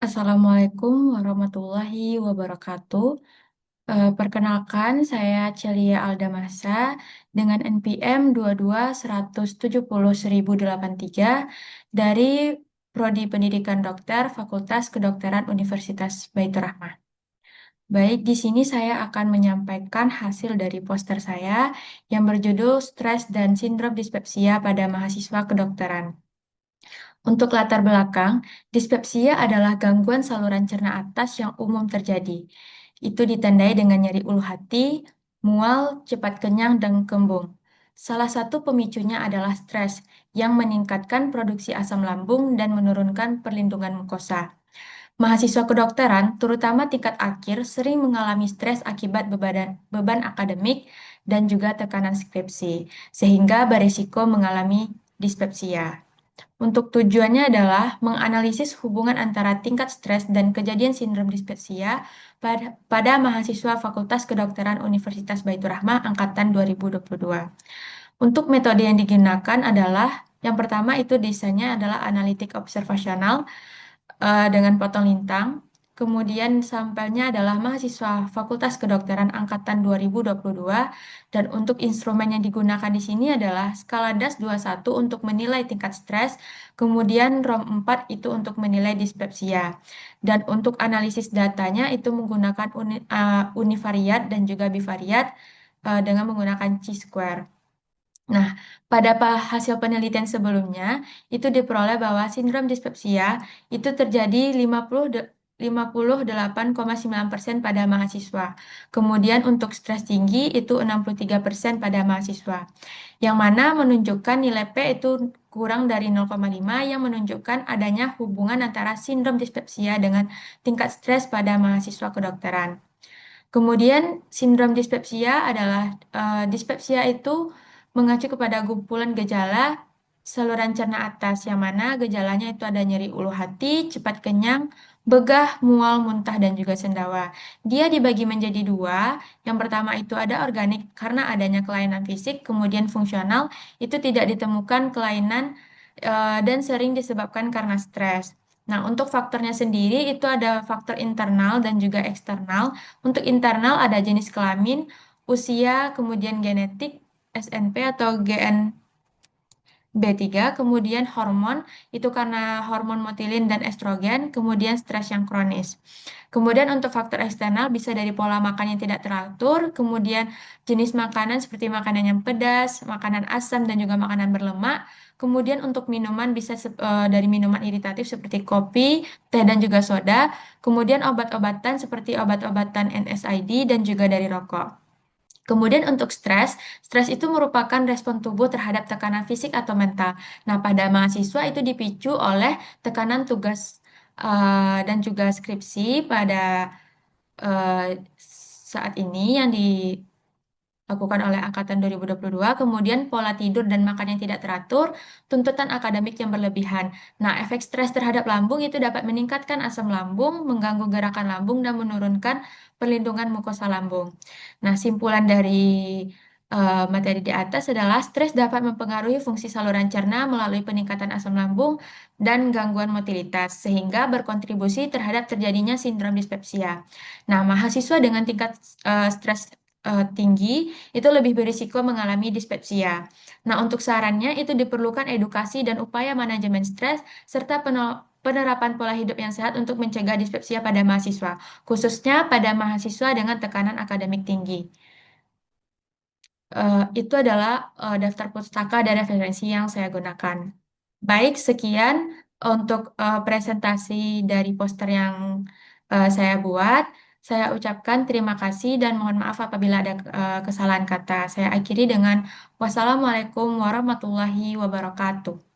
Assalamualaikum warahmatullahi wabarakatuh. Perkenalkan, saya Celia Aldamasa dengan NPM 22170083 dari Prodi Pendidikan Dokter Fakultas Kedokteran Universitas Baitur Rahmah. Baik, di sini saya akan menyampaikan hasil dari poster saya yang berjudul Stres dan Sindrom Dispepsia pada Mahasiswa Kedokteran. Untuk latar belakang, dispepsia adalah gangguan saluran cerna atas yang umum terjadi. Itu ditandai dengan nyeri ulu hati, mual, cepat kenyang, dan kembung. Salah satu pemicunya adalah stres yang meningkatkan produksi asam lambung dan menurunkan perlindungan mukosa. Mahasiswa kedokteran, terutama tingkat akhir, sering mengalami stres akibat beban akademik dan juga tekanan skripsi, sehingga beresiko mengalami dispepsia. Untuk tujuannya adalah menganalisis hubungan antara tingkat stres dan kejadian sindrom dispepsia pada mahasiswa Fakultas Kedokteran Universitas Baitur Rahmah angkatan 2022. Untuk metode yang digunakan adalah yang pertama itu desainnya adalah analitik observasional dengan potong lintang. Kemudian sampelnya adalah mahasiswa Fakultas Kedokteran angkatan 2022 dan untuk instrumen yang digunakan di sini adalah skala DAS 21 untuk menilai tingkat stres, kemudian ROM 4 itu untuk menilai dispepsia. Dan untuk analisis datanya itu menggunakan univariat dan juga bivariat dengan menggunakan chi-square. Nah, pada hasil penelitian sebelumnya, itu diperoleh bahwa sindrom dispepsia itu terjadi 58,9% pada mahasiswa. Kemudian untuk stres tinggi itu 63% pada mahasiswa. Yang mana menunjukkan nilai P itu kurang dari 0,5 yang menunjukkan adanya hubungan antara sindrom dispepsia dengan tingkat stres pada mahasiswa kedokteran. Kemudian sindrom dispepsia adalah dispepsia itu mengacu kepada kumpulan gejala saluran cerna atas yang mana gejalanya itu ada nyeri ulu hati, cepat kenyang, begah, mual, muntah, dan juga sendawa. Dia dibagi menjadi dua. Yang pertama itu ada organik karena adanya kelainan fisik, kemudian fungsional itu tidak ditemukan kelainan dan sering disebabkan karena stres. Nah, untuk faktornya sendiri itu ada faktor internal dan juga eksternal. Untuk internal ada jenis kelamin, usia, kemudian genetik, SNP atau GNB3, kemudian hormon, itu karena hormon motilin dan estrogen, kemudian stres yang kronis. Kemudian untuk faktor eksternal bisa dari pola makan yang tidak teratur, kemudian jenis makanan seperti makanan yang pedas, makanan asam, dan juga makanan berlemak. Kemudian untuk minuman bisa dari minuman iritatif seperti kopi, teh, dan juga soda. Kemudian obat-obatan seperti obat-obatan NSAID dan juga dari rokok. Kemudian untuk stres, stres itu merupakan respon tubuh terhadap tekanan fisik atau mental. Nah, pada mahasiswa itu dipicu oleh tekanan tugas dan juga skripsi pada eh, saat ini yang dilakukan oleh angkatan 2022, kemudian pola tidur dan makan yang tidak teratur, tuntutan akademik yang berlebihan. Nah, efek stres terhadap lambung itu dapat meningkatkan asam lambung, mengganggu gerakan lambung, dan menurunkan perlindungan mukosa lambung. Nah, simpulan dari materi di atas adalah stres dapat mempengaruhi fungsi saluran cerna melalui peningkatan asam lambung dan gangguan motilitas, sehingga berkontribusi terhadap terjadinya sindrom dispepsia. Nah, mahasiswa dengan tingkat stres tinggi itu lebih berisiko mengalami dispepsia. Nah, untuk sarannya itu diperlukan edukasi dan upaya manajemen stres serta penerapan pola hidup yang sehat untuk mencegah dispepsia pada mahasiswa, khususnya pada mahasiswa dengan tekanan akademik tinggi. Itu adalah daftar pustaka dan referensi yang saya gunakan. Baik, sekian untuk presentasi dari poster yang saya buat. Saya ucapkan terima kasih dan mohon maaf apabila ada kesalahan kata. Saya akhiri dengan wassalamualaikum warahmatullahi wabarakatuh.